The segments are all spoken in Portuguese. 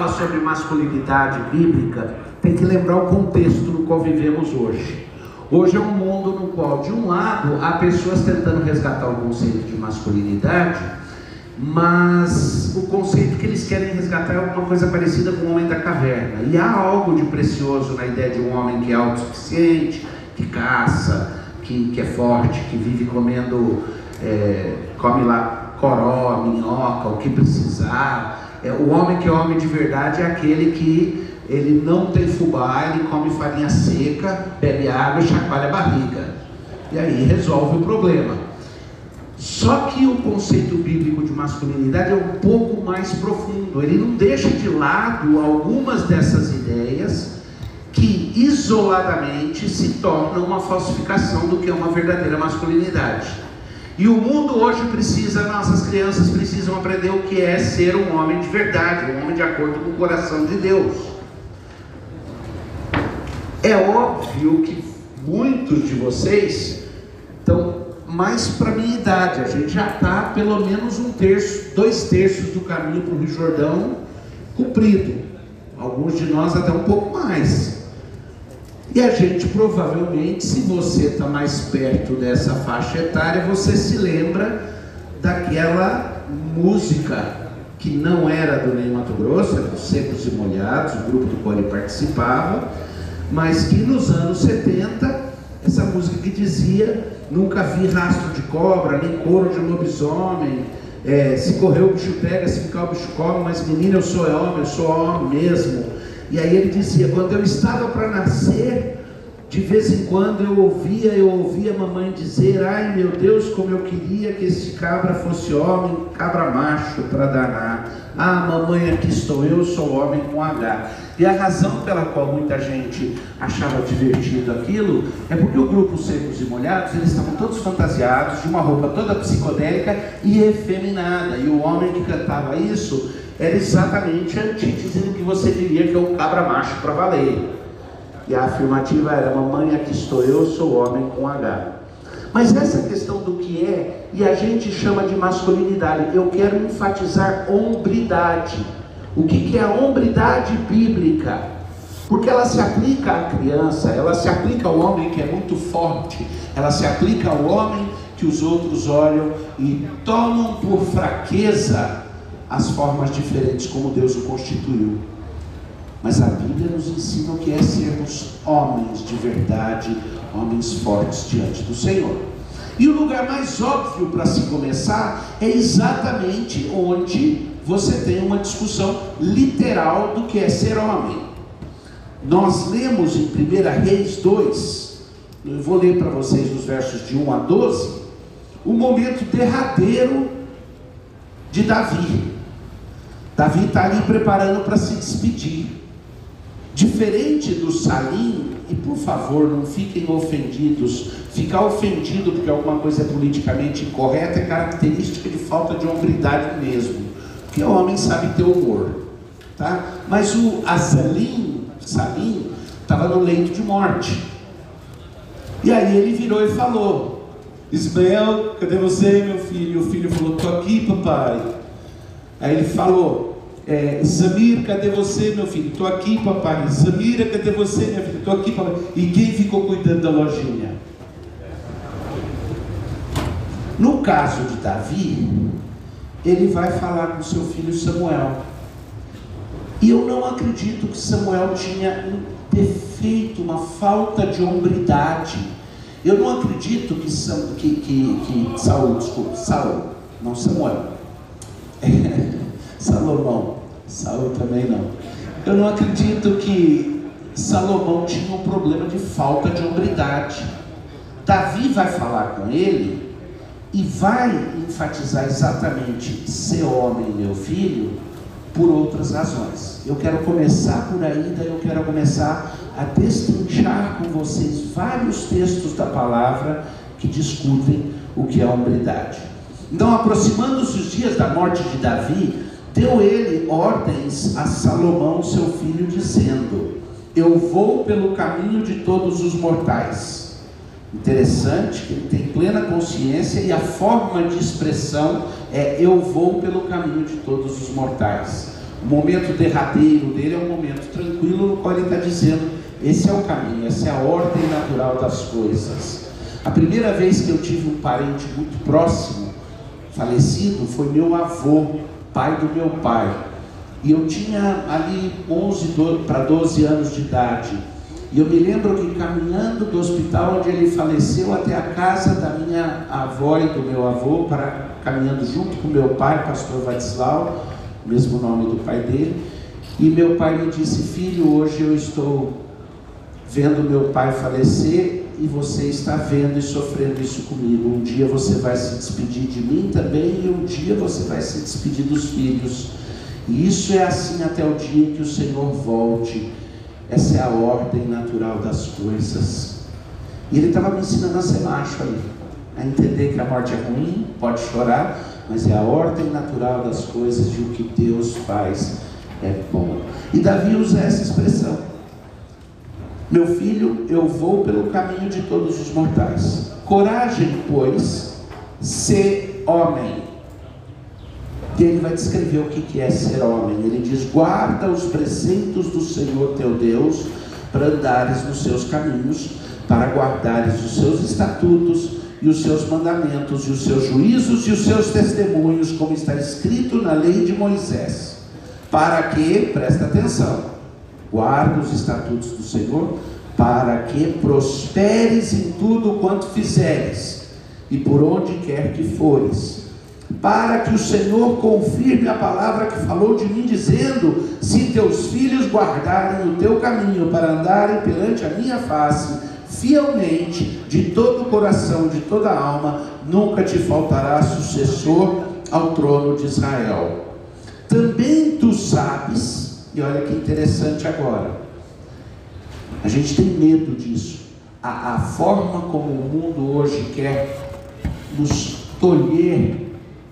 fala sobre masculinidade bíblica, tem que lembrar o contexto no qual vivemos hoje. Hoje é um mundo no qual, de um lado, há pessoas tentando resgatar o conceito de masculinidade, mas o conceito que eles querem resgatar é alguma coisa parecida com o homem da caverna. E há algo de precioso na ideia de um homem que é autossuficiente, que caça, que é forte, que vive comendo, come lá coró, minhoca, o que precisar. O homem que é homem de verdade é aquele que ele não tem fubá, ele come farinha seca, bebe água e chacoalha a barriga. E aí resolve o problema. Só que o conceito bíblico de masculinidade é um pouco mais profundo. Ele não deixa de lado algumas dessas ideias que isoladamente se tornam uma falsificação do que é uma verdadeira masculinidade. E o mundo hoje precisa, nossas crianças precisam aprender o que é ser um homem de verdade, um homem de acordo com o coração de Deus. É óbvio que muitos de vocês estão mais para a minha idade. A gente já está pelo menos 2/3 do caminho para o Rio Jordão cumprido. Alguns de nós até um pouco mais. E a gente provavelmente, se você está mais perto dessa faixa etária, você se lembra daquela música que não era do Ney Matogrosso, era dos Secos e Molhados, o grupo do qual ele participava, mas que nos anos 70, essa música que dizia: nunca vi rastro de cobra, nem couro de lobisomem, se correr o bicho pega, se ficar o bicho come, mas menino, eu sou homem mesmo. E aí ele dizia: quando eu estava para nascer, de vez em quando eu ouvia a mamãe dizer: ai meu Deus, como eu queria que esse cabra fosse homem, cabra macho para danar. Ah, mamãe, aqui estou eu sou homem com H. E a razão pela qual muita gente achava divertido aquilo é porque o grupo Secos e Molhados, eles estavam todos fantasiados, de uma roupa toda psicodélica e efeminada. E o homem que cantava isso era exatamente a antítese do que você diria que é um cabra macho para valer. E a afirmativa era: mamãe, aqui estou eu sou homem com H. Mas essa questão do que é, e a gente chama de masculinidade, eu quero enfatizar hombridade. O que é a hombridade bíblica? Porque ela se aplica à criança, ela se aplica ao homem que é muito forte, ela se aplica ao homem que os outros olham e tomam por fraqueza as formas diferentes como Deus o constituiu. Mas a Bíblia nos ensina o que é sermos homens de verdade, homens fortes diante do Senhor. E o lugar mais óbvio para se começar é exatamente onde você tem uma discussão literal do que é ser homem. Nós lemos em 1 Reis 2, eu vou ler para vocês os versos de 1 a 12, o momento derradeiro de Davi. Davi está ali preparando para se despedir. Diferente do Salim, e por favor não fiquem ofendidos, ficar ofendido porque alguma coisa é politicamente incorreta é característica de falta de hombridade mesmo, porque o homem sabe ter humor, tá? Mas o Salim estava no leito de morte, e aí ele virou e falou: Ismael, cadê você, meu filho? E o filho falou: estou aqui, papai. Aí ele falou: Samir, cadê você, meu filho? Estou aqui, papai. Samira, cadê você, minha filha? Estou aqui, papai. E quem ficou cuidando da lojinha? No caso de Davi, ele vai falar com seu filho Samuel. E eu não acredito que Samuel tinha um defeito, uma falta de hombridade. Eu não acredito que Salomão, Saul também não. Eu não acredito que Salomão tinha um problema de falta de hombridade. Davi vai falar com ele e vai enfatizar exatamente ser homem, meu filho, por outras razões. Eu quero começar por aí, daí eu quero começar a destrinchar com vocês vários textos da palavra que discutem o que é hombridade. Então, aproximando-se os dias da morte de Davi, deu ele ordens a Salomão, seu filho, dizendo: eu vou pelo caminho de todos os mortais. Interessante que ele tem plena consciência e a forma de expressão é: eu vou pelo caminho de todos os mortais. O momento derradeiro dele é um momento tranquilo, no qual ele está dizendo: esse é o caminho, essa é a ordem natural das coisas. A primeira vez que eu tive um parente muito próximo falecido foi meu avô, pai do meu pai. E eu tinha ali 11 para 12 anos de idade. E eu me lembro que caminhando do hospital onde ele faleceu até a casa da minha avó e do meu avô, caminhando junto com meu pai, pastor Vadislau, mesmo nome do pai dele, e meu pai me disse: filho, hoje eu estou vendo meu pai falecer e você está vendo e sofrendo isso comigo. Um dia você vai se despedir de mim também, e um dia você vai se despedir dos filhos. E isso é assim até o dia em que o Senhor volte. Essa é a ordem natural das coisas. E ele estava me ensinando a ser macho ali, a entender que a morte é ruim, pode chorar, mas é a ordem natural das coisas, e o que Deus faz é bom. E Davi usa essa expressão: meu filho, eu vou pelo caminho de todos os mortais. Coragem, pois, ser homem. E ele vai descrever o que é ser homem. Ele diz: guarda os preceitos do Senhor teu Deus, para andares nos seus caminhos, para guardares os seus estatutos e os seus mandamentos, e os seus juízos e os seus testemunhos, como está escrito na lei de Moisés, para que, presta atenção, guarda os estatutos do Senhor, para que prosperes em tudo quanto fizeres, e por onde quer que fores, para que o Senhor confirme a palavra que falou de mim, dizendo: se teus filhos guardarem o teu caminho, para andarem perante a minha face, fielmente, de todo o coração, de toda a alma, nunca te faltará sucessor ao trono de Israel. Também tu sabes, e olha que interessante agora, a gente tem medo disso, a forma como o mundo hoje quer nos tolher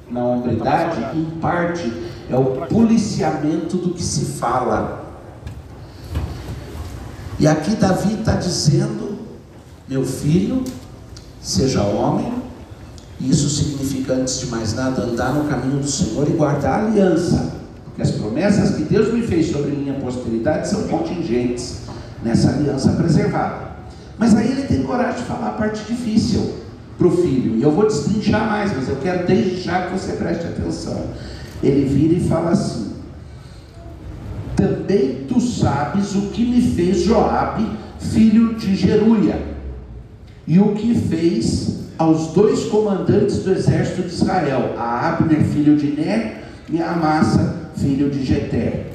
na hombridade, em parte, é o policiamento do que se fala. E aqui Davi está dizendo: meu filho, seja homem. Isso significa, antes de mais nada, andar no caminho do Senhor e guardar a aliança, porque as promessas que Deus me fez sobre minha posteridade são contingentes nessa aliança preservada. Mas aí ele tem coragem de falar a parte difícil para o filho, e eu vou destrinchar mais, mas eu quero desde já que você preste atenção. Ele vira e fala assim: também tu sabes o que me fez Joabe, filho de Jeruia, e o que fez aos dois comandantes do exército de Israel, a Abner, filho de Ner, e a Amasa, filho de Jeter,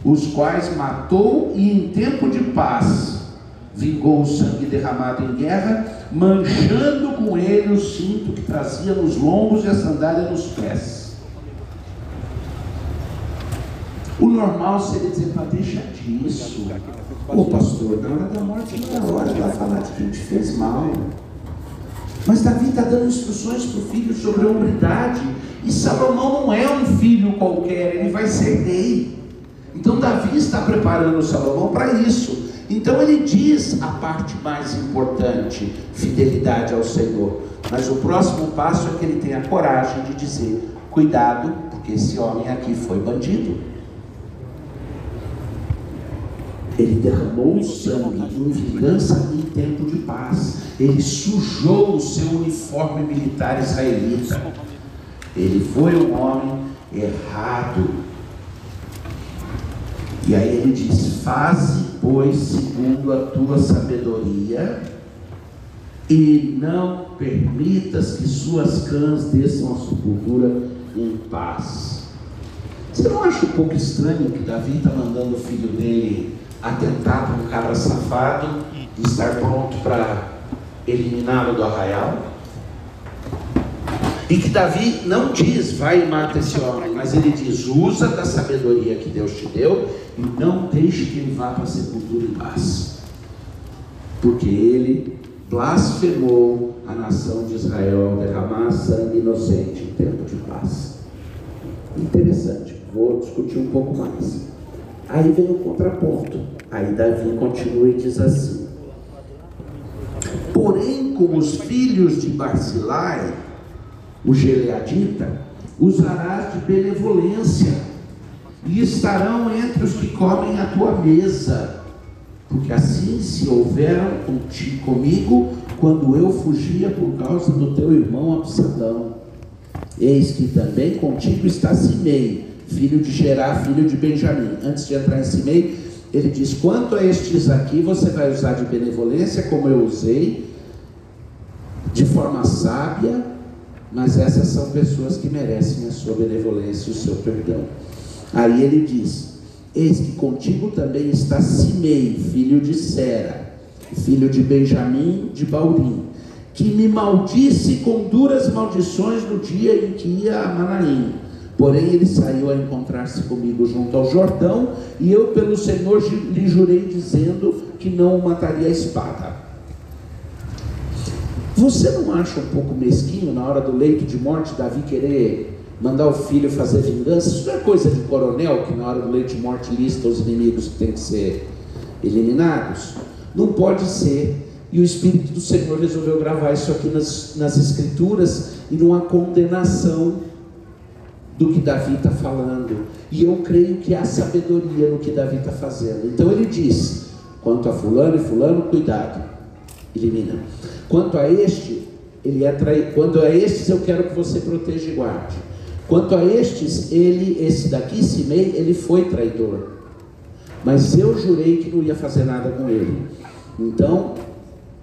os quais matou, e em tempo de paz vingou o sangue derramado em guerra, manchando com ele o cinto que trazia nos lombos e a sandália nos pés. O normal seria dizer: para deixa disso, ô pastor, na hora da morte não é hora de falar de quem te fez mal. Mas Davi está dando instruções para o filho sobre a hombridade, e Salomão não é um filho qualquer, ele vai ser rei. Então Davi está preparando Salomão para isso. Então ele diz a parte mais importante: fidelidade ao Senhor. Mas o próximo passo é que ele tem a coragem de dizer: cuidado, porque esse homem aqui foi bandido. Ele derramou o sangue em vingança em tempo de paz. Ele sujou o seu uniforme militar israelita. Ele foi um homem errado. E aí ele diz: faze, pois, segundo a tua sabedoria, e não permitas que suas cãs desçam a sepultura em paz. Você não acha um pouco estranho que Davi está mandando o filho dele atentar para um cara safado e estar pronto para eliminá-lo do arraial? E que Davi não diz: vai e mata esse homem, mas ele diz: usa da sabedoria que Deus te deu e não deixe que ele vá para a sepultura em paz, porque ele blasfemou a nação de Israel ao derramar sangue inocente em tempo de paz. Interessante, vou discutir um pouco mais. Aí vem o contraponto. Aí Davi continua e diz assim: porém, com os filhos de Barzilai, o Gileadita, usarás de benevolência, e estarão entre os que comem a tua mesa, porque assim se houveram comigo, quando eu fugia por causa do teu irmão Absalão. Eis que também contigo está Simei, filho de Gerá, filho de Benjamim. Antes de entrar em Simei, ele diz: quanto a estes aqui, você vai usar de benevolência, como eu usei, de forma sábia, mas essas são pessoas que merecem a sua benevolência e o seu perdão. Aí ele diz: eis que contigo também está Simei, filho de Sera, filho de Benjamim de Baurim, que me maldisse com duras maldições no dia em que ia a Manaim. Porém ele saiu a encontrar-se comigo junto ao Jordão, e eu pelo Senhor lhe jurei, dizendo que não o mataria a espada. Você não acha um pouco mesquinho, na hora do leito de morte, Davi querer mandar o filho fazer vingança? Isso não é coisa de coronel, que na hora do leito de morte lista os inimigos que têm que ser eliminados? Não pode ser. E o Espírito do Senhor resolveu gravar isso aqui nas Escrituras, e numa condenação do que Davi está falando. E eu creio que há sabedoria no que Davi está fazendo. Então ele diz: quanto a fulano e fulano, cuidado, elimina. Quanto a este, quanto a estes eu quero que você proteja e guarde. Quanto a estes, esse daqui, Simei, ele foi traidor, mas eu jurei que não ia fazer nada com ele. Então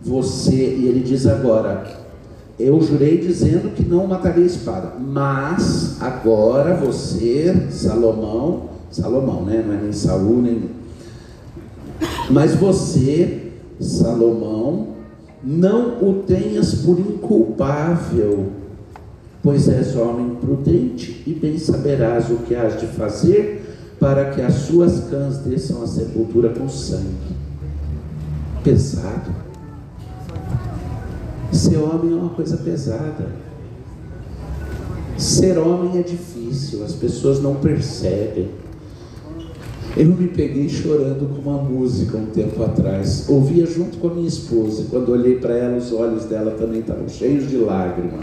e ele diz agora: eu jurei dizendo que não mataria a espada, mas agora você, Salomão, né? Não é nem Saul, nem... mas você, Salomão, não o tenhas por inculpável, pois és homem prudente e bem saberás o que has de fazer para que as suas cãs desçam a sepultura com sangue. Pesado. Ser homem é uma coisa pesada. Ser homem é difícil, as pessoas não percebem. Eu me peguei chorando com uma música um tempo atrás, ouvia junto com a minha esposa. Quando olhei para ela, os olhos dela também estavam cheios de lágrimas,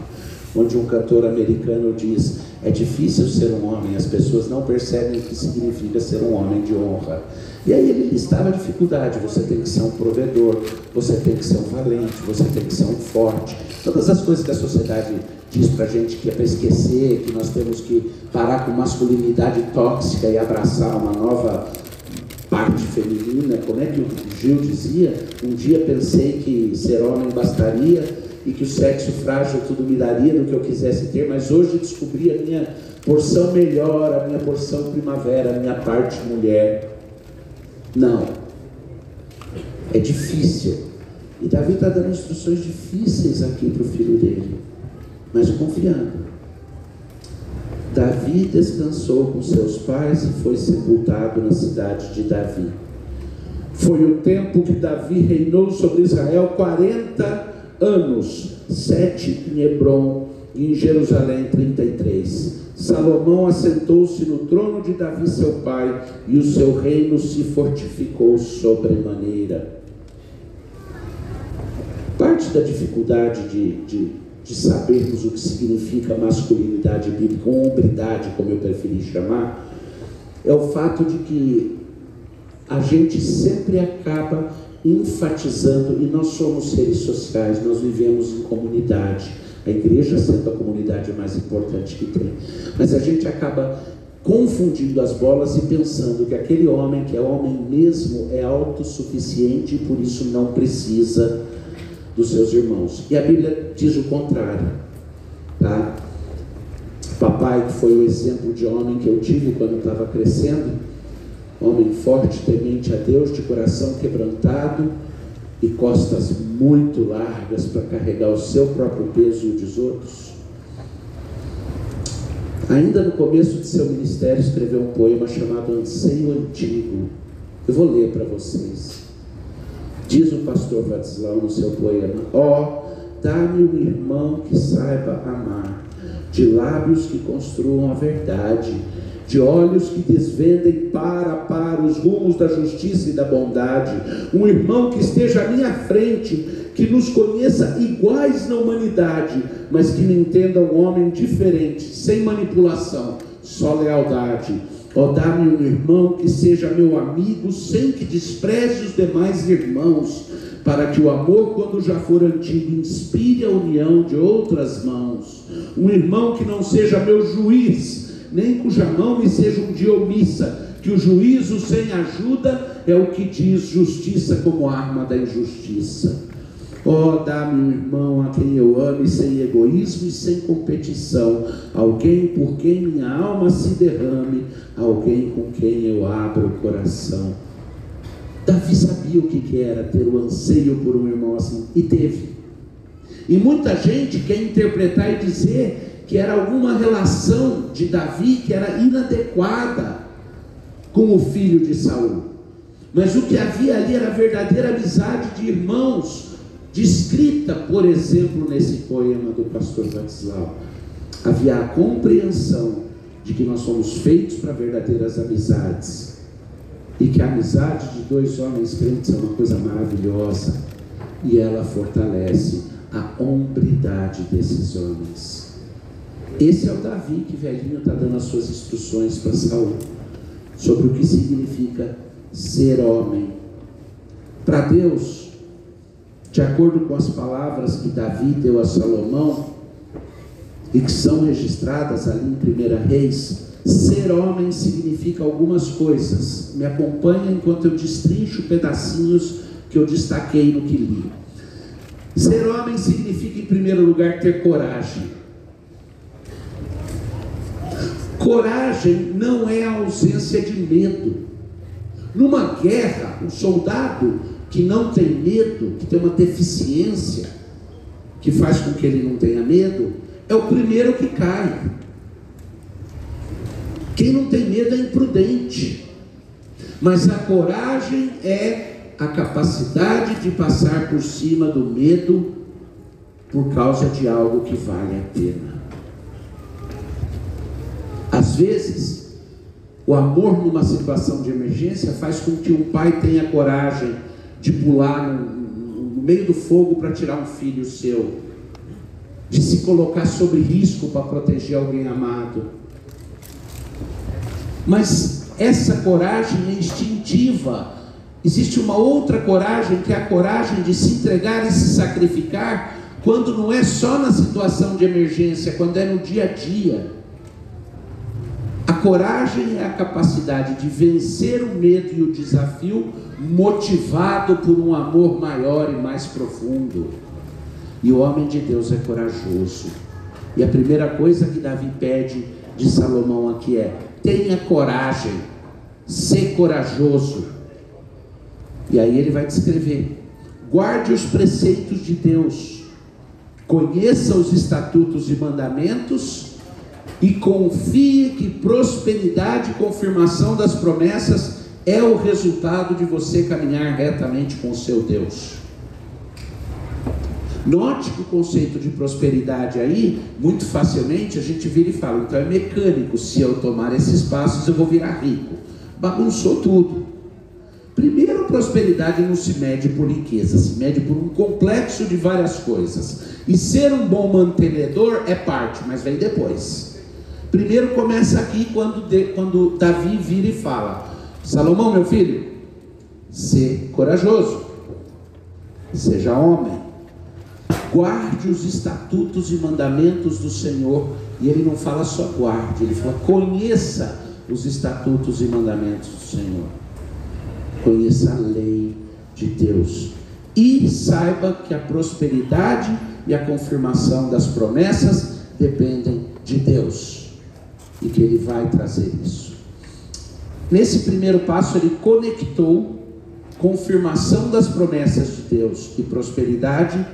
onde um cantor americano diz: é difícil ser um homem, as pessoas não percebem o que significa ser um homem de honra. E aí ele listava a dificuldade: você tem que ser um provedor, você tem que ser um valente, você tem que ser um forte, todas as coisas que a sociedade diz pra gente que é para esquecer, que nós temos que parar com masculinidade tóxica e abraçar uma nova parte feminina. Como é que o Gil dizia? Um dia pensei que ser homem bastaria e que o sexo frágil tudo me daria do que eu quisesse ter, mas hoje descobri a minha porção melhor, a minha porção primavera, a minha parte mulher. Não, é difícil, e Davi está dando instruções difíceis aqui para o filho dele, mas confiando. Davi descansou com seus pais e foi sepultado na cidade de Davi. Foi o tempo que Davi reinou sobre Israel 40 anos, 7 em Hebrom e em Jerusalém 33. Salomão assentou-se no trono de Davi seu pai, e o seu reino se fortificou sobremaneira. Parte da dificuldade de sabermos o que significa masculinidade bíblica, ou hombridade, como eu preferi chamar, é o fato de que a gente sempre acaba enfatizando, e nós somos seres sociais, nós vivemos em comunidade, a igreja sendo a comunidade mais importante que tem, mas a gente acaba confundindo as bolas e pensando que aquele homem que é homem mesmo é autossuficiente e por isso não precisa dos seus irmãos. E a Bíblia diz o contrário, tá? Papai, que foi o exemplo de homem que eu tive quando eu estava crescendo, homem forte, temente a Deus, de coração quebrantado e costas muito largas para carregar o seu próprio peso e o dos outros. Ainda no começo de seu ministério, escreveu um poema chamado Anseio Antigo. Eu vou ler para vocês. Diz o pastor Vadislau no seu poema: ó, dá-me um irmão que saiba amar, de lábios que construam a verdade, de olhos que desvendem para a par os rumos da justiça e da bondade, um irmão que esteja à minha frente, que nos conheça iguais na humanidade, mas que me entenda um homem diferente, sem manipulação, só lealdade, Ó, dá-me um irmão que seja meu amigo, sem que despreze os demais irmãos, para que o amor, quando já for antigo, inspire a união de outras mãos. Um irmão que não seja meu juiz, nem cuja mão me seja um dia omissa, que o juízo sem ajuda é o que diz justiça como arma da injustiça. Ó, dá-me um irmão a quem eu ame, sem egoísmo e sem competição, alguém por quem minha alma se derrame, alguém com quem eu abro o coração. Davi sabia o que era ter o anseio por um irmão assim, e teve. E muita gente quer interpretar e dizer que era alguma relação de Davi que era inadequada com o filho de Saul. Mas o que havia ali era a verdadeira amizade de irmãos, descrita, por exemplo, nesse poema do pastor Watzlau. Havia a compreensão de que nós somos feitos para verdadeiras amizades, e que a amizade de dois homens crentes é uma coisa maravilhosa, e ela fortalece a hombridade desses homens. Esse é o Davi que velhinho está dando as suas instruções para Saul, sobre o que significa ser homem. Para Deus, de acordo com as palavras que Davi deu a Salomão, e que são registradas ali em 1 Reis, ser homem significa algumas coisas. Me acompanha enquanto eu destrincho pedacinhos que eu destaquei no que li. Ser homem significa, em primeiro lugar, ter coragem. Coragem não é a ausência de medo. Numa guerra, um soldado que não tem medo, que tem uma deficiência que faz com que ele não tenha medo, é o primeiro que cai. Quem não tem medo é imprudente. Mas a coragem é a capacidade de passar por cima do medo por causa de algo que vale a pena. Às vezes, o amor numa situação de emergência faz com que um pai tenha coragem de pular no meio do fogo para tirar um filho seu, de se colocar sob risco para proteger alguém amado. Mas essa coragem é instintiva. Existe uma outra coragem, que é a coragem de se entregar e se sacrificar, quando não é só na situação de emergência, quando é no dia a dia. A coragem é a capacidade de vencer o medo e o desafio, motivado por um amor maior e mais profundo. E o homem de Deus é corajoso. E a primeira coisa que Davi pede de Salomão aqui é: tenha coragem, ser corajoso. E aí ele vai descrever: guarde os preceitos de Deus, conheça os estatutos e mandamentos, e confie que prosperidade e confirmação das promessas é o resultado de você caminhar retamente com o seu Deus. Note que o conceito de prosperidade aí, muito facilmente a gente vira e fala: então é mecânico, se eu tomar esses passos eu vou virar rico. Bagunçou tudo. Primeiro, prosperidade não se mede por riqueza, se mede por um complexo de várias coisas. E ser um bom mantenedor é parte, mas vem depois. Primeiro começa aqui quando Davi vira e fala: Salomão, meu filho, ser corajoso, seja homem, guarde os estatutos e mandamentos do Senhor. E ele não fala só guarde, ele fala conheça os estatutos e mandamentos do Senhor. Conheça a lei de Deus e saiba que a prosperidade e a confirmação das promessas dependem de Deus, e que Ele vai trazer isso. Nesse primeiro passo ele conectou confirmação das promessas de Deus e prosperidade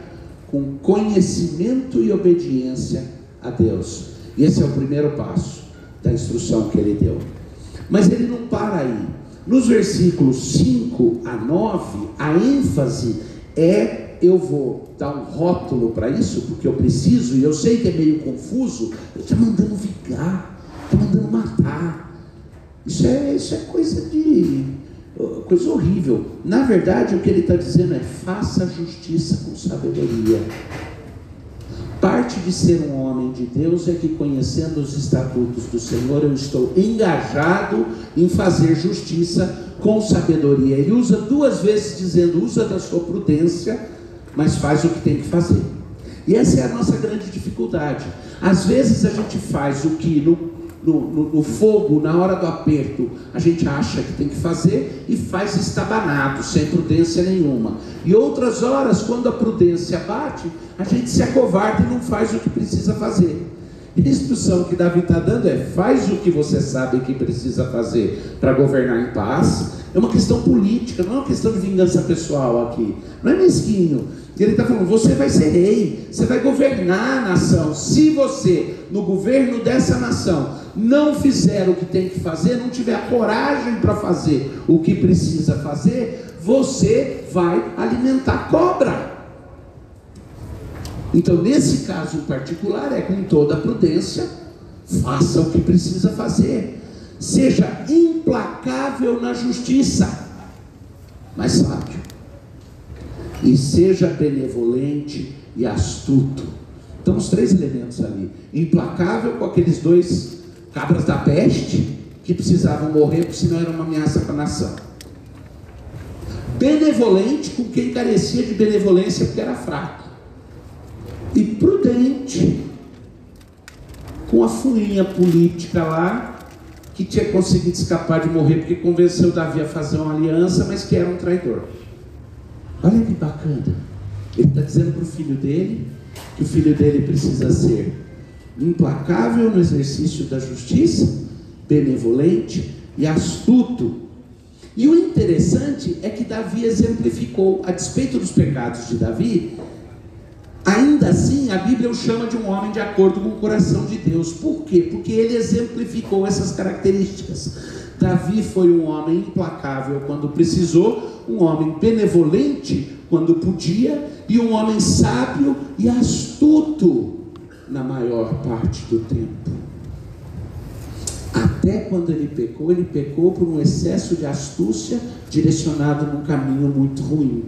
com conhecimento e obediência a Deus. E esse é o primeiro passo da instrução que ele deu. Mas ele não para aí. Nos versículos 5 a 9, a ênfase é: eu vou dar um rótulo para isso, porque eu preciso, e eu sei que é meio confuso, ele está mandando vingar, está mandando matar. Isso é coisa horrível. Na verdade, o que ele está dizendo é: faça justiça com sabedoria. parte de ser um homem de Deus é que, conhecendo os estatutos do Senhor, eu estou engajado em fazer justiça com sabedoria. Ele usa 2 vezes dizendo, usa da sua prudência, mas faz o que tem que fazer. E essa é a nossa grande dificuldade. Às vezes a gente faz o que no fogo, na hora do aperto, a gente acha que tem que fazer e faz estabanado, sem prudência nenhuma. E outras horas, quando a prudência bate, a gente se acovarda e não faz o que precisa fazer. E a instrução que Davi está dando é: faz o que você sabe que precisa fazer para governar em paz. É uma questão política, não é uma questão de vingança pessoal aqui, não é mesquinho. Ele está falando, você vai ser rei, você vai governar a nação. Se você, no governo dessa nação, não fizer o que tem que fazer, não tiver a coragem para fazer o que precisa fazer, você vai alimentar cobra. Então, nesse caso em particular, é com toda a prudência, faça o que precisa fazer. Seja implacável na justiça, mas sábio. E seja benevolente e astuto. Então, os 3 elementos ali. Implacável com aqueles 2 cabras da peste que precisavam morrer, porque senão era uma ameaça para a nação. Benevolente com quem carecia de benevolência porque era fraco. E prudente com a furinha política lá, que tinha conseguido escapar de morrer porque convenceu Davi a fazer uma aliança, mas que era um traidor. Olha que bacana. Ele está dizendo para o filho dele que o filho dele precisa ser implacável no exercício da justiça, benevolente e astuto. E o interessante é que Davi exemplificou, a despeito dos pecados de Davi, ainda assim a Bíblia o chama de um homem de acordo com o coração de Deus. Por quê? Porque ele exemplificou essas características. Davi foi um homem implacável quando precisou, um homem benevolente quando podia, e um homem sábio e astuto na maior parte do tempo. Até quando ele pecou por um excesso de astúcia direcionado num caminho muito ruim,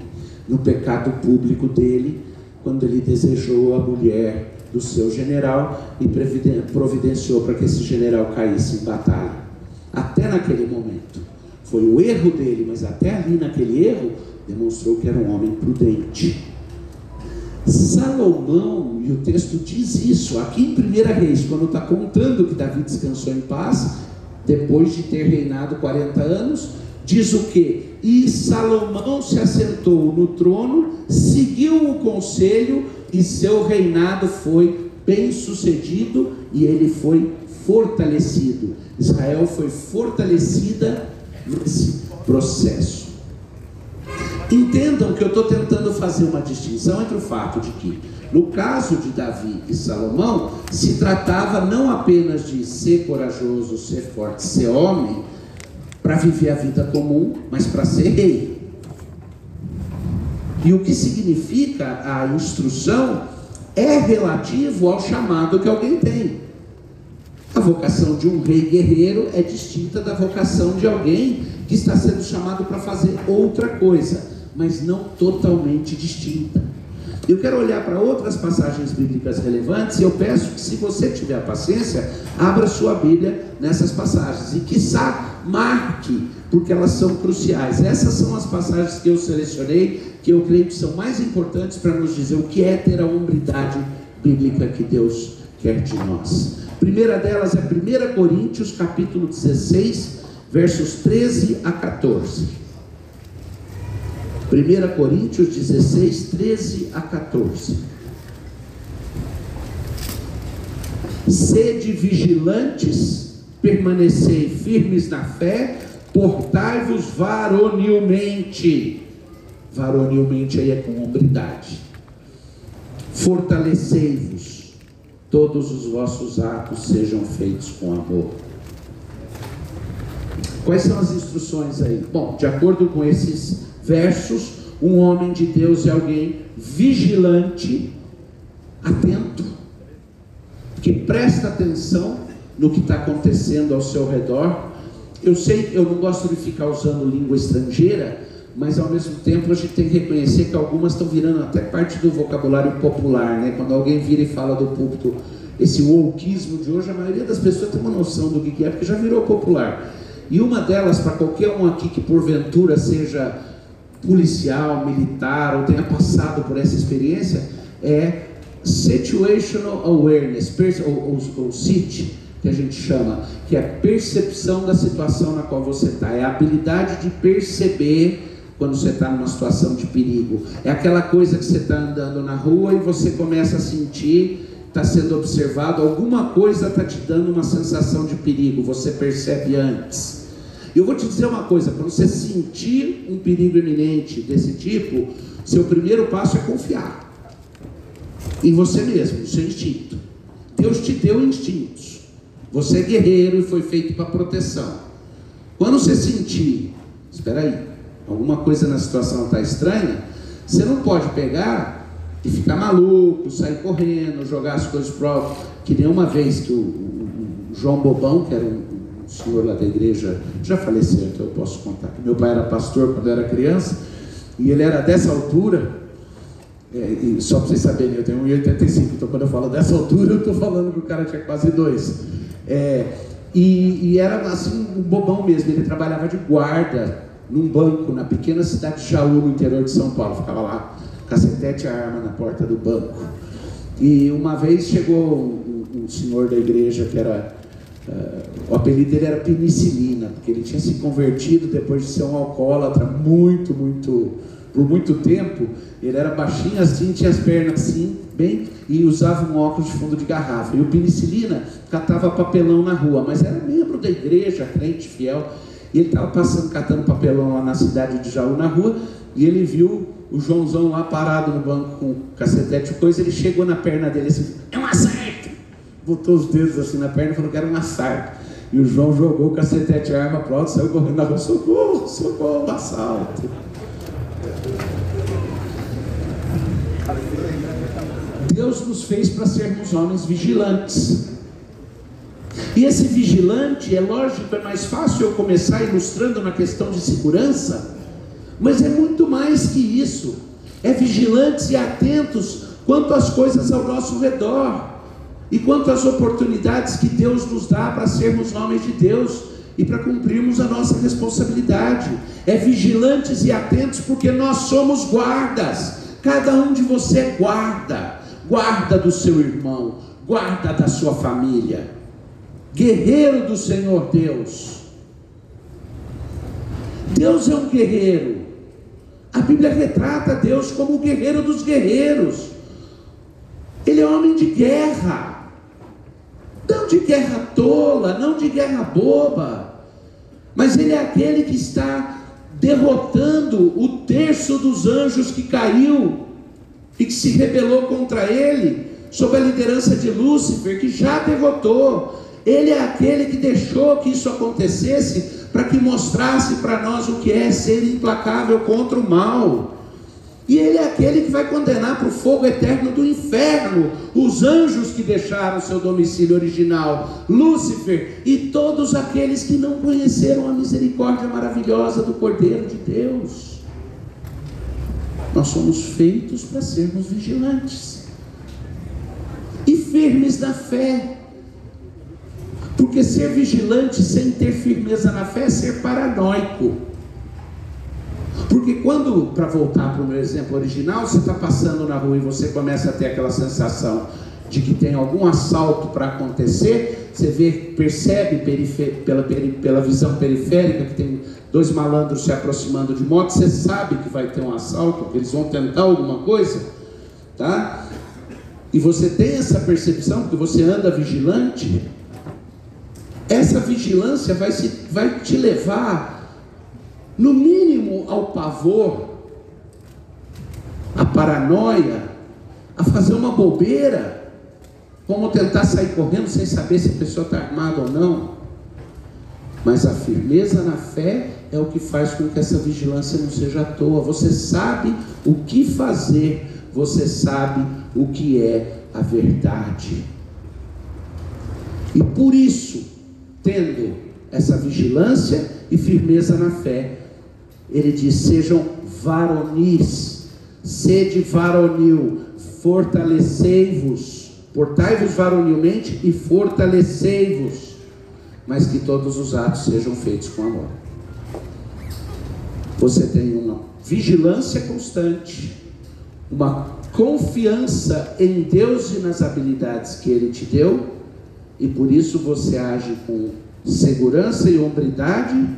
no pecado público dele, quando ele desejou a mulher do seu general e providenciou para que esse general caísse em batalha. Até naquele momento foi o erro dele, mas até ali naquele erro demonstrou que era um homem prudente. Salomão, e o texto diz isso aqui em 1 Reis, quando está contando que Davi descansou em paz depois de ter reinado 40 anos, diz o quê? E Salomão se assentou no trono, seguiu o conselho, e seu reinado foi bem sucedido, e ele foi fortalecido. Israel foi fortalecida nesse processo. Entendam que eu estou tentando fazer uma distinção entre o fato de que, no caso de Davi e Salomão, se tratava não apenas de ser corajoso, ser forte, ser homem, para viver a vida comum, mas para ser rei. E o que significa a instrução é relativo ao chamado que alguém tem. A vocação de um rei guerreiro é distinta da vocação de alguém que está sendo chamado para fazer outra coisa, mas não totalmente distinta. Eu quero olhar para outras passagens bíblicas relevantes, e eu peço que, se você tiver a paciência, abra sua Bíblia nessas passagens, e quiçá marque, porque elas são cruciais. Essas são as passagens que eu selecionei, que eu creio que são mais importantes para nos dizer o que é ter a hombridade bíblica que Deus quer de nós. A primeira delas é 1 Coríntios, capítulo 16, versos 13 a 14. 1 Coríntios 16, 13 a 14. Sede vigilantes, permanecei firmes na fé, portai-vos varonilmente. Varonilmente aí é com hombridade. Fortalecei-vos, todos os vossos atos sejam feitos com amor. Quais são as instruções aí? Bom, de acordo com esses versos, um homem de Deus é alguém vigilante, atento, que presta atenção no que está acontecendo ao seu redor. Eu sei que eu não gosto de ficar usando língua estrangeira, mas ao mesmo tempo a gente tem que reconhecer que algumas estão virando até parte do vocabulário popular, né? Quando alguém vira e fala do púlpito, esse wokeismo de hoje, a maioria das pessoas tem uma noção do que é, porque já virou popular. E uma delas, para qualquer um aqui que porventura seja policial, militar, ou tenha passado por essa experiência, é Situational Awareness, ou SIT, que a gente chama, que é a percepção da situação na qual você está, é a habilidade de perceber quando você está numa situação de perigo. É aquela coisa que você está andando na rua e você começa a sentir, está sendo observado, alguma coisa está te dando uma sensação de perigo, você percebe antes. Eu vou te dizer uma coisa, para você sentir um perigo iminente desse tipo, seu primeiro passo é confiar em você mesmo, no seu instinto. Deus te deu instintos. Você é guerreiro e foi feito para proteção. Quando você sentir, espera aí, alguma coisa na situação está estranha, você não pode pegar e ficar maluco, sair correndo, jogar as coisas para o alto. Que nem uma vez que o João Bobão, que era um senhor lá da igreja, já faleceu, então eu posso contar, que meu pai era pastor quando eu era criança, e ele era dessa altura, e só para vocês saberem, eu tenho 1,85, então quando eu falo dessa altura, eu estou falando que o cara tinha quase 2. E era assim, um bobão mesmo. Ele trabalhava de guarda num banco na pequena cidade de Jaú, no interior de São Paulo. Ficava lá, cacetete e arma na porta do banco. E uma vez chegou um senhor da igreja que era... o apelido dele era Penicilina, porque ele tinha se convertido depois de ser um alcoólatra por muito tempo. Ele era baixinho assim, tinha as pernas assim, bem, e usava um óculos de fundo de garrafa. E o Penicilina catava papelão na rua, mas era membro da igreja, crente, fiel. E ele estava passando, catando papelão lá na cidade de Jaú, na rua, e ele viu o Joãozão lá parado no banco com cacetete e coisa. Ele chegou na perna dele assim, é um assalto! Botou os dedos assim na perna e falou que era um assalto. E o João jogou o cacetete e a arma para o alto, saiu correndo na rua, socorro, socorro, assalto. Deus nos fez para sermos homens vigilantes. E esse vigilante, é lógico, é mais fácil eu começar ilustrando na questão de segurança, mas é muito mais que isso. É vigilantes e atentos quanto às coisas ao nosso redor e quanto às oportunidades que Deus nos dá para sermos homens de Deus e para cumprirmos a nossa responsabilidade. É vigilantes e atentos porque nós somos guardas. Cada um de você é guarda. Guarda do seu irmão, guarda da sua família, guerreiro do Senhor Deus. Deus é um guerreiro. A Bíblia retrata Deus como o guerreiro dos guerreiros. Ele é homem de guerra, não de guerra tola, não de guerra boba, mas ele é aquele que está derrotando o terço dos anjos que caiu e que se rebelou contra ele, sob a liderança de Lúcifer, que já derrotou. Ele é aquele que deixou que isso acontecesse, para que mostrasse para nós o que é ser implacável contra o mal. E ele é aquele que vai condenar para o fogo eterno do inferno os anjos que deixaram seu domicílio original, Lúcifer, e todos aqueles que não conheceram a misericórdia maravilhosa do Cordeiro de Deus. Nós somos feitos para sermos vigilantes e firmes na fé, porque ser vigilante sem ter firmeza na fé é ser paranoico. Porque quando, para voltar para o meu exemplo original, você está passando na rua e você começa a ter aquela sensação de que tem algum assalto para acontecer, você percebe pela visão periférica que tem 2 malandros se aproximando de moto, você sabe que vai ter um assalto, que eles vão tentar alguma coisa, tá? E você tem essa percepção, porque você anda vigilante. Essa vigilância vai te levar, no mínimo, ao pavor, à paranoia, a fazer uma bobeira, como tentar sair correndo sem saber se a pessoa está armada ou não. Mas a firmeza na fé é o que faz com que essa vigilância não seja à toa. Você sabe o que fazer, você sabe o que é a verdade. E por isso, tendo essa vigilância e firmeza na fé, Ele diz: sejam varonis, sede varonil, fortalecei-vos, portai-vos varonilmente e fortalecei-vos, mas que todos os atos sejam feitos com amor. Você tem uma vigilância constante, uma confiança em Deus e nas habilidades que Ele te deu, e por isso você age com segurança e hombridade,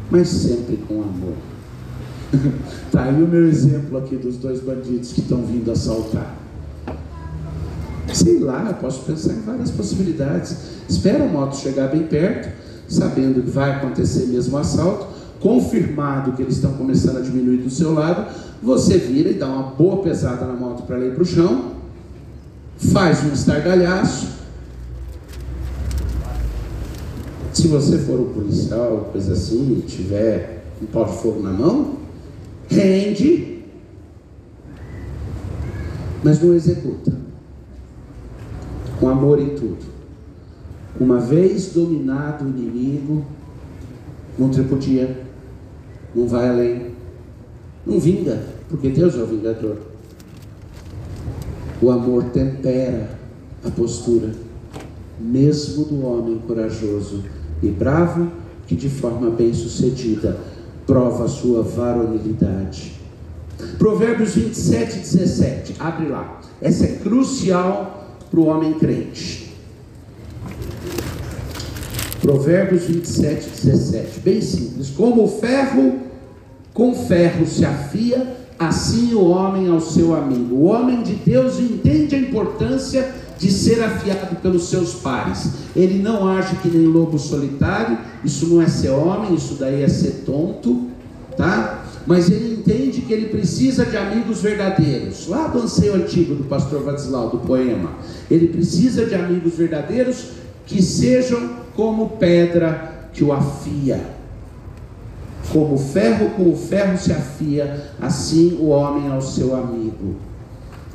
mas sempre com amor. Está aí o meu exemplo aqui dos 2 bandidos que estão vindo assaltar. Sei lá, eu posso pensar em várias possibilidades. Espera a moto chegar bem perto, sabendo que vai acontecer mesmo o assalto, confirmado que eles estão começando a diminuir do seu lado, você vira e dá uma boa pesada na moto para ela ir para o chão, faz um estardalhaço. Se você for um policial, coisa assim, e tiver um pau de fogo na mão, rende, mas não executa, com amor em tudo. Uma vez dominado o inimigo, não tripudia, não vai além, não vinga, porque Deus é o vingador. O amor tempera a postura, mesmo do homem corajoso e bravo, que de forma bem sucedida prova a sua varonilidade. Provérbios 27, 17, abre lá. Essa é crucial para o homem crente. Provérbios 27, 17, bem simples. Como o ferro com ferro se afia, assim o homem ao seu amigo. O homem de Deus entende a importância de ser afiado pelos seus pares. Ele não age que nem lobo solitário. Isso não é ser homem, isso daí é ser tonto, tá? Mas ele entende que ele precisa de amigos verdadeiros. Lá do anseio antigo do pastor Vadislau, do poema, ele precisa de amigos verdadeiros que sejam como pedra que o afia. Como o ferro com o ferro se afia, assim o homem ao seu amigo.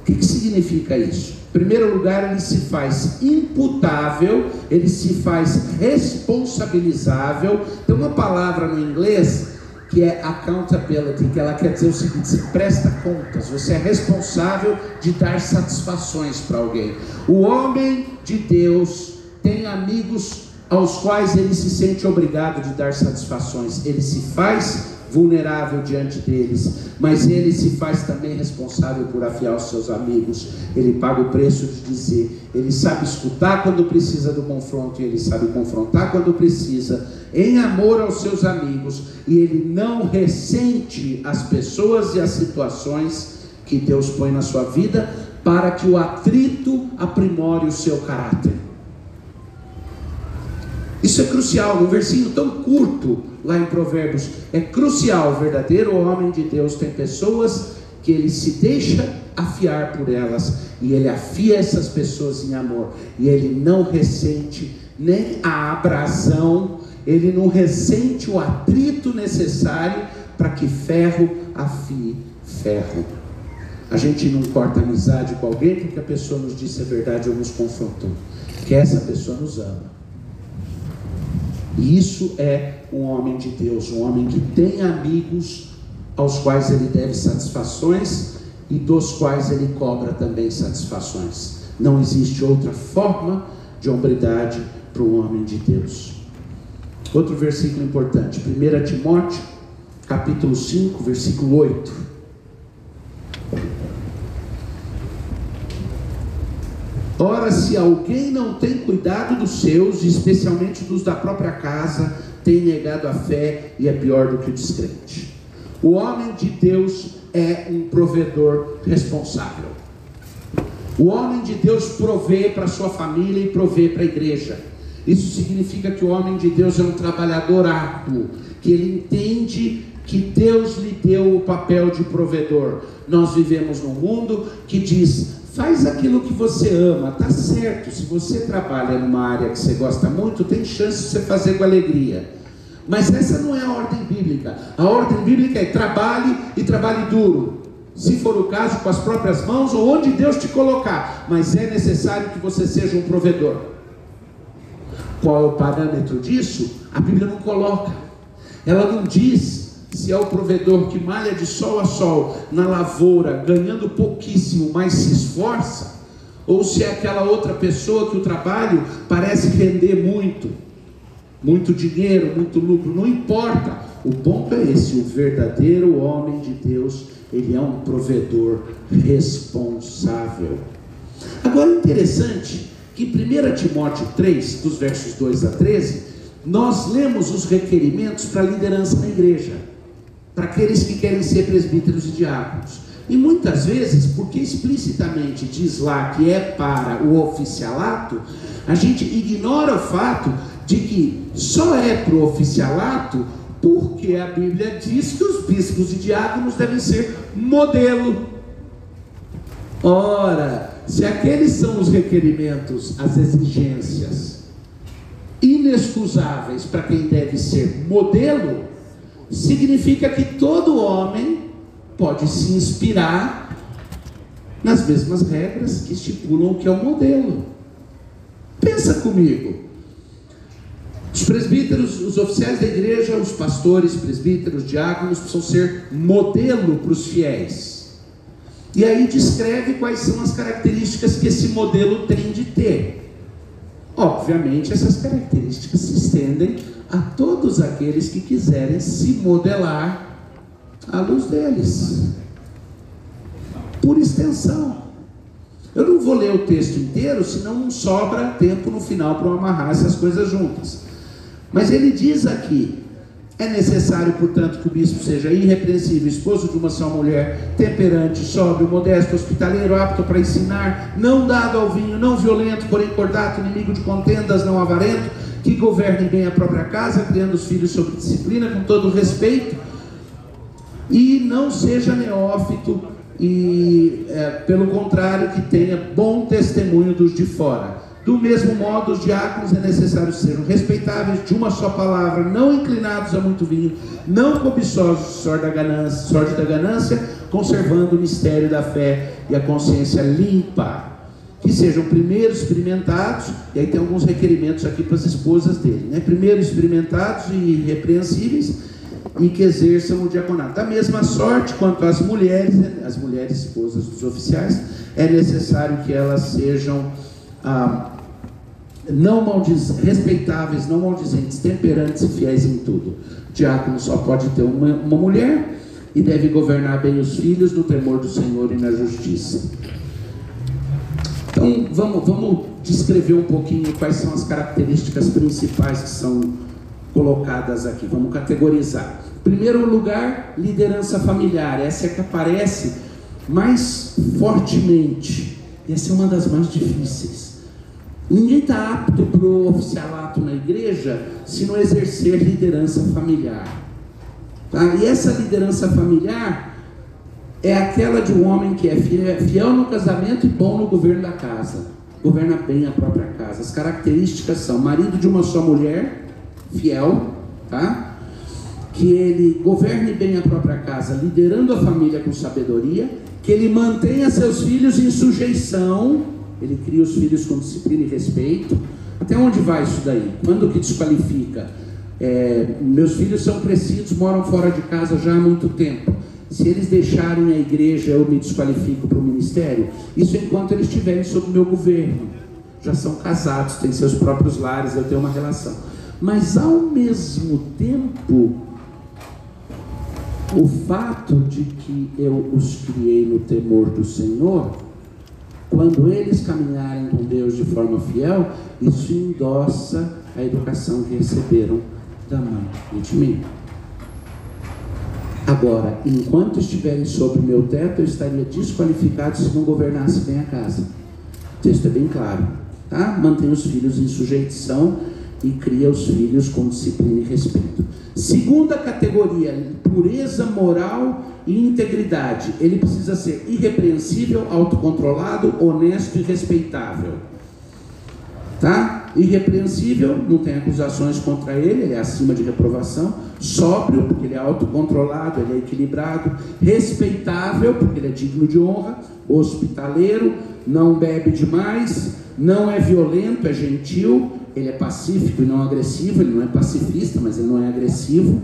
O que significa isso? Em primeiro lugar, ele se faz imputável, ele se faz responsabilizável. Tem uma palavra no inglês que é accountability, que ela quer dizer o seguinte: você presta contas, você é responsável de dar satisfações para alguém. O homem de Deus tem amigos aos quais ele se sente obrigado de dar satisfações. Ele se faz vulnerável diante deles, mas ele se faz também responsável por afiar os seus amigos. Ele paga o preço de dizer, ele sabe escutar quando precisa do confronto, e ele sabe confrontar quando precisa, em amor aos seus amigos, e ele não ressente as pessoas e as situações que Deus põe na sua vida, para que o atrito aprimore o seu caráter. Isso é crucial, num versículo tão curto lá em Provérbios, é crucial. O verdadeiro homem de Deus tem pessoas que ele se deixa afiar por elas, e ele afia essas pessoas em amor, e ele não ressente nem a abrasão, ele não ressente o atrito necessário para que ferro afie ferro. A gente não corta amizade com alguém porque a pessoa nos disse a verdade ou nos confrontou, que essa pessoa nos ama. E isso é um homem de Deus, um homem que tem amigos aos quais ele deve satisfações e dos quais ele cobra também satisfações. Não existe outra forma de hombridade para um homem de Deus. Outro versículo importante, 1 Timóteo, capítulo 5, versículo 8. Ora, se alguém não tem cuidado dos seus, especialmente dos da própria casa, tem negado a fé e é pior do que o descrente. O homem de Deus é um provedor responsável. O homem de Deus provê para a sua família e provê para a igreja. Isso significa que o homem de Deus é um trabalhador árduo, que ele entende que Deus lhe deu o papel de provedor. Nós vivemos num mundo que diz: faz aquilo que você ama, tá certo. Se você trabalha numa área que você gosta muito, tem chance de você fazer com alegria. Mas essa não é a ordem bíblica. A ordem bíblica é trabalhe e trabalhe duro. Se for o caso, com as próprias mãos ou onde Deus te colocar. Mas é necessário que você seja um provedor. Qual é o parâmetro disso? A Bíblia não coloca. Ela não diz se é o provedor que malha de sol a sol na lavoura, ganhando pouquíssimo, mas se esforça, ou se é aquela outra pessoa que o trabalho parece render muito dinheiro, muito lucro, não importa. O ponto é esse: o verdadeiro homem de Deus, ele é um provedor responsável. Agora, interessante que em 1 Timóteo 3, dos versos 2 a 13, nós lemos os requerimentos para a liderança na igreja, para aqueles que querem ser presbíteros e diáconos. E muitas vezes, porque explicitamente diz lá que é para o oficialato, a gente ignora o fato de que só é para o oficialato porque a Bíblia diz que os bispos e diáconos devem ser modelo. Ora, se aqueles são os requerimentos, as exigências inexcusáveis para quem deve ser modelo, significa que todo homem pode se inspirar nas mesmas regras que estipulam o que é o modelo. Pensa comigo. Os presbíteros, os oficiais da igreja, os pastores, presbíteros, diáconos, precisam ser modelo para os fiéis. E aí descreve quais são as características que esse modelo tem de ter. Obviamente, essas características se estendem a todos aqueles que quiserem se modelar à luz deles, por extensão. Eu não vou ler o texto inteiro, senão não sobra tempo no final para eu amarrar essas coisas juntas. Mas ele diz aqui: é necessário, portanto, que o bispo seja irrepreensível, esposo de uma só mulher, temperante, sóbrio, modesto, hospitaleiro, apto para ensinar, não dado ao vinho, não violento, porém cordato, inimigo de contendas, não avarento, que governe bem a própria casa, criando os filhos sob disciplina, com todo respeito, e não seja neófito, e pelo contrário, que tenha bom testemunho dos de fora. Do mesmo modo, os diáconos é necessário serem respeitáveis, de uma só palavra, não inclinados a muito vinho, não cobiçosos de sorte da ganância, conservando o mistério da fé e a consciência limpa. Que sejam primeiro experimentados, e aí tem alguns requerimentos aqui para as esposas dele, né? Primeiro experimentados e irrepreensíveis, e que exerçam o diaconato. Da mesma sorte, quanto às mulheres esposas dos oficiais, é necessário que elas sejam respeitáveis, não maldizentes, temperantes e fiéis em tudo. O diácono só pode ter uma mulher e deve governar bem os filhos no temor do Senhor e na justiça. Então, vamos descrever um pouquinho quais são as características principais que são colocadas aqui. Vamos categorizar. Em primeiro lugar, liderança familiar. Essa é que aparece mais fortemente. Essa é uma das mais difíceis. Ninguém está apto para o oficialato na igreja se não exercer liderança familiar. Tá? E essa liderança familiar é aquela de um homem que é fiel no casamento e bom no governo da casa. Governa bem a própria casa. As características são: marido de uma só mulher, fiel, tá? Que ele governe bem a própria casa, liderando a família com sabedoria, que ele mantenha seus filhos em sujeição, ele cria os filhos com disciplina e respeito. Até onde vai isso daí? Quando que desqualifica? Meus filhos são crescidos, moram fora de casa já há muito tempo. Se eles deixarem a igreja, eu me desqualifico para o ministério? Isso enquanto eles estiverem sob o meu governo. Já são casados, têm seus próprios lares, eu tenho uma relação. Mas ao mesmo tempo, o fato de que eu os criei no temor do Senhor, quando eles caminharem com Deus de forma fiel, isso endossa a educação que receberam da mãe e de mim. Agora, enquanto estiverem sob o meu teto, eu estaria desqualificado se não governasse bem a casa. O texto é bem claro, tá? Mantém os filhos em sujeição e cria os filhos com disciplina e respeito. Segunda categoria, pureza moral e integridade. Ele precisa ser irrepreensível, autocontrolado, honesto e respeitável. Tá? Irrepreensível, não tem acusações contra ele, ele é acima de reprovação. Sóbrio, porque ele é autocontrolado, ele é equilibrado. Respeitável, porque ele é digno de honra. Hospitaleiro, não bebe demais, não é violento, é gentil. Ele é pacífico e não agressivo. Ele não é pacifista, mas ele não é agressivo.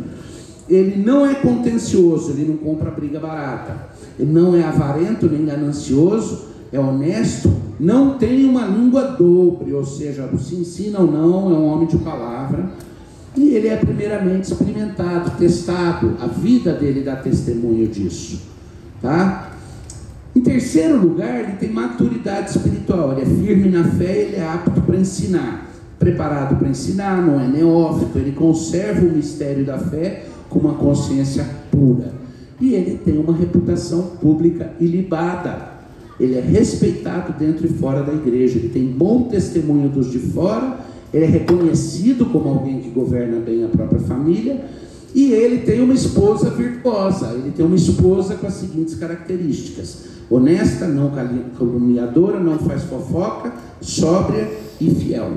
ele não é contencioso, ele não compra briga barata, ele não é avarento nem ganancioso, é honesto, não tem uma língua dobre, ou seja, se ensina ou não, é um homem de palavra, e ele é primeiramente experimentado, testado, a vida dele dá testemunho disso, tá? Em terceiro lugar, ele tem maturidade espiritual, ele é firme na fé, ele é apto para ensinar, preparado para ensinar, não é neófito, ele conserva o mistério da fé com uma consciência pura, e ele tem uma reputação pública ilibada, ele é respeitado dentro e fora da igreja, ele tem bom testemunho dos de fora, ele é reconhecido como alguém que governa bem a própria família, e ele tem uma esposa virtuosa, ele tem uma esposa com as seguintes características: honesta, não caluniadora, não faz fofoca, sóbria e fiel.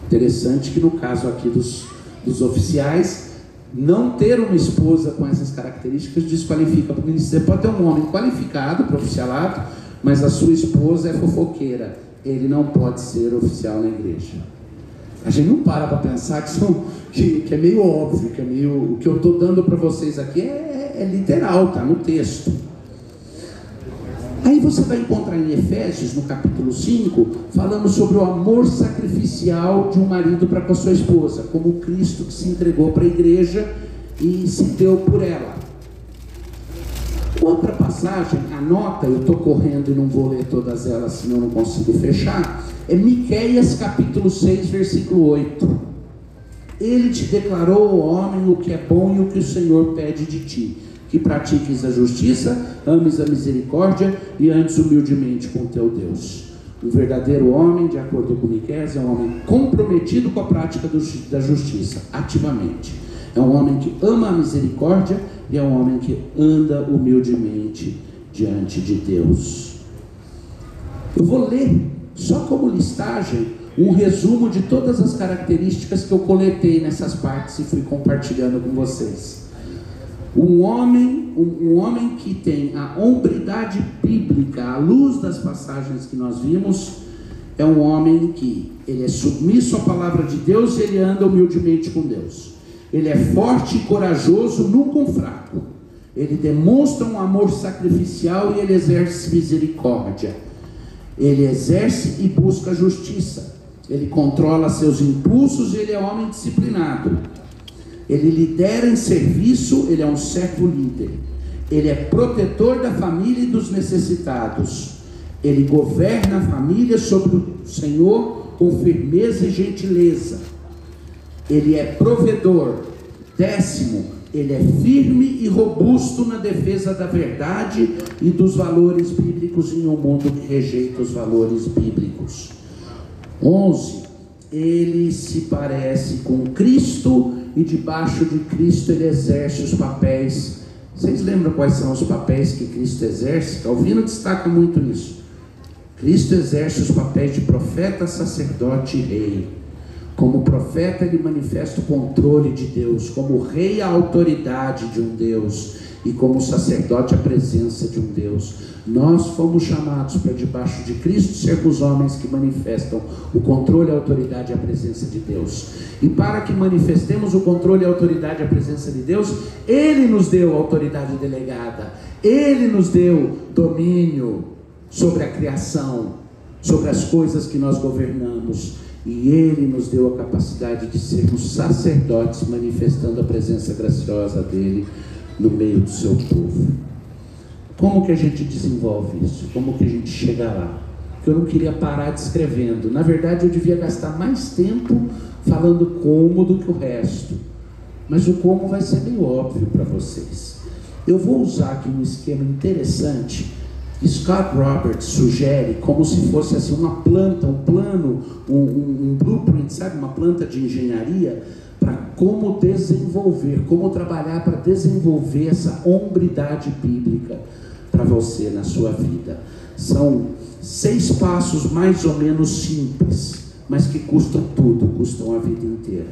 Interessante que no caso aqui dos oficiais, não ter uma esposa com essas características desqualifica, porque você pode ter um homem qualificado para o oficialato, mas a sua esposa é fofoqueira, ele não pode ser oficial na igreja. A gente não para pensar que é meio óbvio, que é meio, o que eu estou dando para vocês aqui é literal, está no texto. Aí você vai encontrar em Efésios, no capítulo 5, falando sobre o amor sacrificial de um marido para com a sua esposa, como Cristo que se entregou para a igreja e se deu por ela. Outra passagem, anota, eu estou correndo e não vou ler todas elas, senão não consigo fechar, é Miqueias capítulo 6, versículo 8. Ele te declarou, ó homem, o que é bom e o que o Senhor pede de ti, que pratiques a justiça, ames a misericórdia e andes humildemente com o teu Deus. Um verdadeiro homem, de acordo com Miqueias, é um homem comprometido com a prática da justiça, ativamente. É um homem que ama a misericórdia e é um homem que anda humildemente diante de Deus. Eu vou ler, só como listagem, um resumo de todas as características que eu coletei nessas partes e fui compartilhando com vocês. Um homem que tem a hombridade bíblica, à luz das passagens que nós vimos, é um homem que ele é submisso à palavra de Deus e ele anda humildemente com Deus. Ele é forte e corajoso, nunca um fraco. Ele demonstra um amor sacrificial e ele exerce misericórdia. Ele exerce e busca justiça. Ele controla seus impulsos e ele é um homem disciplinado. Ele lidera em serviço, ele é um servo líder. Ele é protetor da família e dos necessitados. Ele governa a família sobre o Senhor com firmeza e gentileza. Ele é provedor. 10º, ele é firme e robusto na defesa da verdade e dos valores bíblicos em um mundo que rejeita os valores bíblicos. 11, ele se parece com Cristo e debaixo de Cristo ele exerce os papéis. Vocês lembram quais são os papéis que Cristo exerce? Calvino destaca muito nisso. Cristo exerce os papéis de profeta, sacerdote e rei. Como profeta ele manifesta o controle de Deus, como rei a autoridade de um Deus, e como sacerdote a presença de um Deus. Nós fomos chamados para debaixo de Cristo sermos homens que manifestam o controle, a autoridade e a presença de Deus. E para que manifestemos o controle, a autoridade e a presença de Deus, Ele nos deu autoridade delegada, Ele nos deu domínio sobre a criação, sobre as coisas que nós governamos, e Ele nos deu a capacidade de sermos sacerdotes, manifestando a presença graciosa dEle no meio do seu povo. Como que a gente desenvolve isso? Como que a gente chega lá? Porque eu não queria parar descrevendo. Na verdade, eu devia gastar mais tempo falando como do que o resto. Mas o como vai ser meio óbvio para vocês. Eu vou usar aqui um esquema interessante. Scott Roberts sugere como se fosse assim uma planta, um plano, um blueprint, sabe? Uma planta de engenharia para como desenvolver, como trabalhar para desenvolver essa hombridade bíblica para você na sua vida. São 6 passos mais ou menos simples, mas que custam tudo, custam a vida inteira.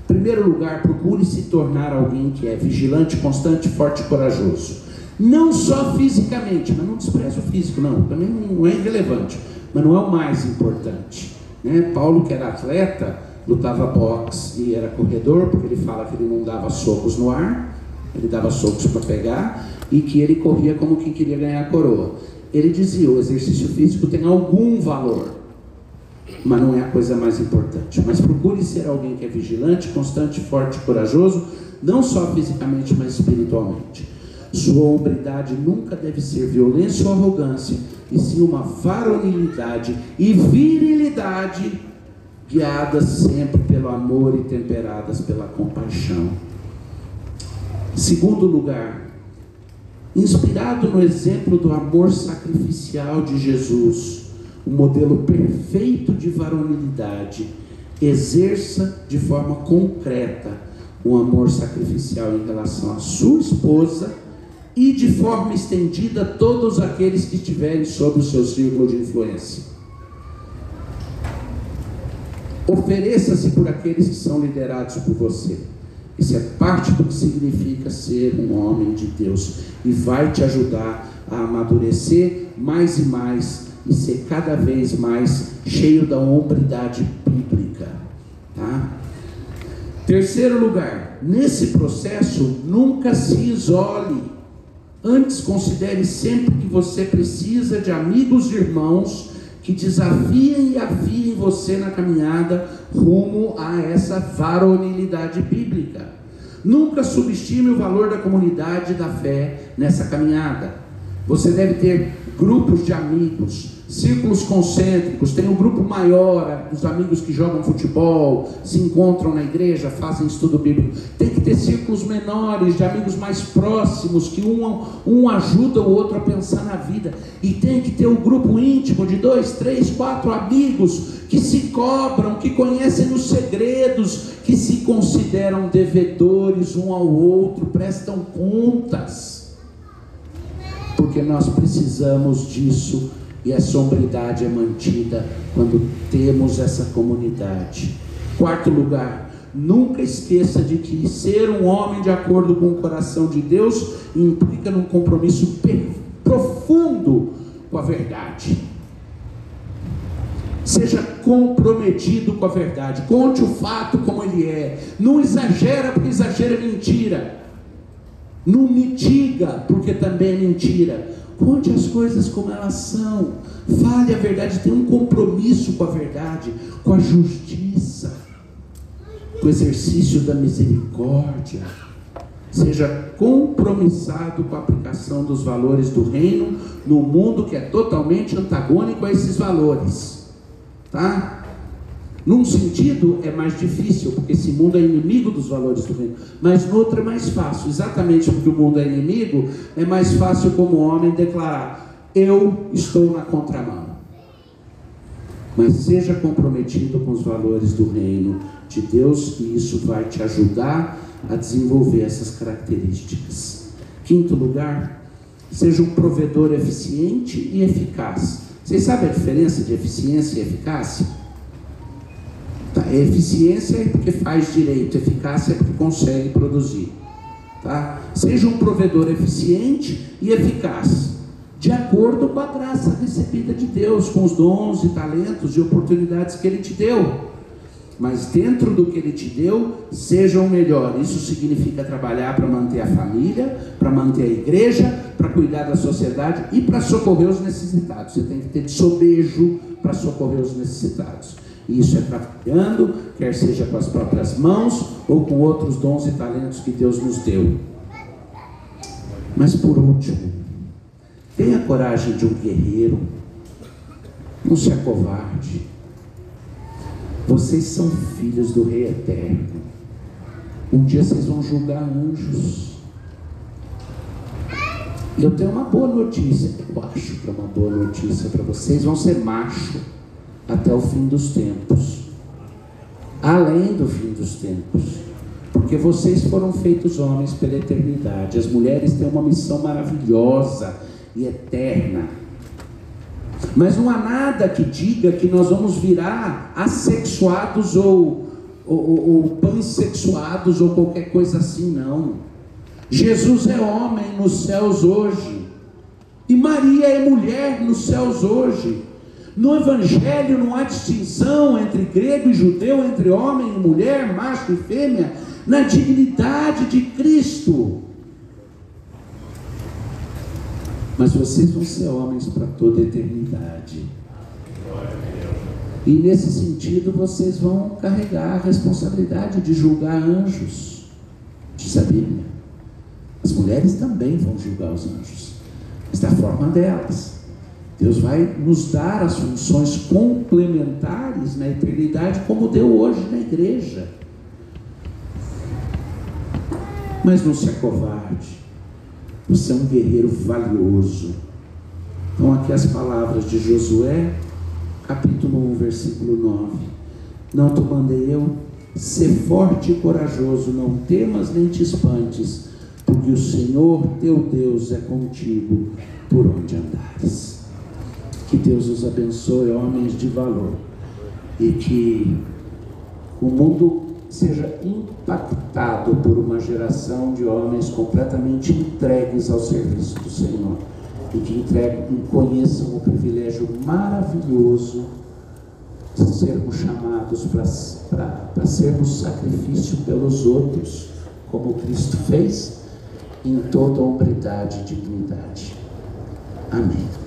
Em primeiro lugar, procure se tornar alguém que é vigilante, constante, forte e corajoso. Não só fisicamente, mas não despreze o físico, não, também não é irrelevante, mas não é o mais importante, né? Paulo, que era atleta, lutava boxe e era corredor, porque ele fala que ele não dava socos no ar, ele dava socos para pegar, e que ele corria como quem queria ganhar a coroa. Ele dizia: o exercício físico tem algum valor, mas não é a coisa mais importante. Mas procure ser alguém que é vigilante, constante, forte e corajoso, não só fisicamente, mas espiritualmente. Sua hombridade nunca deve ser violência ou arrogância, e sim uma varonilidade e virilidade, guiadas sempre pelo amor e temperadas pela compaixão. Segundo lugar, inspirado no exemplo do amor sacrificial de Jesus, o modelo perfeito de varonilidade, exerça de forma concreta o amor sacrificial em relação à sua esposa e de forma estendida a todos aqueles que estiverem sob o seu círculo de influência. Ofereça-se por aqueles que são liderados por você. Isso é parte do que significa ser um homem de Deus, e vai te ajudar a amadurecer mais e mais e ser cada vez mais cheio da hombridade bíblica, tá? Terceiro lugar, nesse processo, nunca se isole. Antes, considere sempre que você precisa de amigos e irmãos que desafiem e aviem você na caminhada rumo a essa varonilidade bíblica. Nunca subestime o valor da comunidade da fé nessa caminhada. Você deve ter grupos de amigos, círculos concêntricos. Tem um grupo maior, os amigos que jogam futebol, se encontram na igreja, fazem estudo bíblico. Tem que ter círculos menores, de amigos mais próximos, que um ajuda o outro a pensar na vida. E tem que ter um grupo íntimo de 2, 3, 4 amigos que se cobram, que conhecem os segredos, que se consideram devedores um ao outro, prestam contas. Porque nós precisamos disso, e a sombridade é mantida quando temos essa comunidade. Quarto lugar, nunca esqueça de que ser um homem de acordo com o coração de Deus implica num compromisso profundo com a verdade. Seja comprometido com a verdade, conte o fato como ele é, não exagera, porque exagero é mentira. Não mitiga, porque também é mentira. Conte as coisas como elas são. Fale a verdade, tenha um compromisso com a verdade, com a justiça, com o exercício da misericórdia. Seja compromissado com a aplicação dos valores do reino no mundo que é totalmente antagônico a esses valores, tá? Num sentido é mais difícil, porque esse mundo é inimigo dos valores do reino, mas no outro é mais fácil. Exatamente porque o mundo é inimigo, é mais fácil como homem declarar: eu estou na contramão. Mas seja comprometido com os valores do reino de Deus, e isso vai te ajudar a desenvolver essas características. Quinto lugar, seja um provedor eficiente e eficaz. Vocês sabem a diferença de eficiência e eficácia? Tá? Eficiência é porque faz direito, eficácia é porque consegue produzir, tá? Seja um provedor eficiente e eficaz, de acordo com a graça recebida de Deus, com os dons e talentos e oportunidades que Ele te deu. Mas dentro do que Ele te deu, seja o melhor. Isso significa trabalhar para manter a família, para manter a igreja, para cuidar da sociedade e para socorrer os necessitados. Você tem que ter sobejo para socorrer os necessitados. E isso é trabalhando, quer seja com as próprias mãos ou com outros dons e talentos que Deus nos deu. Mas por último, tenha a coragem de um guerreiro. Não se acovarde. Vocês são filhos do Rei Eterno. Um dia vocês vão julgar anjos. E eu tenho uma boa notícia. Eu acho que é uma boa notícia para vocês. Vão ser macho até o fim dos tempos, além do fim dos tempos, porque vocês foram feitos homens pela eternidade. As mulheres têm uma missão maravilhosa e eterna, mas não há nada que diga que nós vamos virar assexuados ou pansexuados ou qualquer coisa assim, não. Jesus é homem nos céus hoje, e Maria é mulher nos céus hoje. No Evangelho não há distinção entre grego e judeu, entre homem e mulher, macho e fêmea, na dignidade de Cristo. Mas vocês vão ser homens para toda a eternidade. E nesse sentido vocês vão carregar a responsabilidade de julgar anjos, diz a Bíblia. As mulheres também vão julgar os anjos, mas da forma delas. Deus vai nos dar as funções complementares na eternidade, como deu hoje na igreja. Mas não se acovarde, você é um guerreiro valioso. Então aqui as palavras de Josué, capítulo 1, versículo 9. Não te mandei eu? Ser forte e corajoso, não temas nem te espantes, porque o Senhor teu Deus é contigo por onde andares. Que Deus os abençoe, homens de valor, e que o mundo seja impactado por uma geração de homens completamente entregues ao serviço do Senhor, e que conheçam o privilégio maravilhoso de sermos chamados para sermos sacrifício pelos outros, como Cristo fez, em toda a hombridade e dignidade. Amém.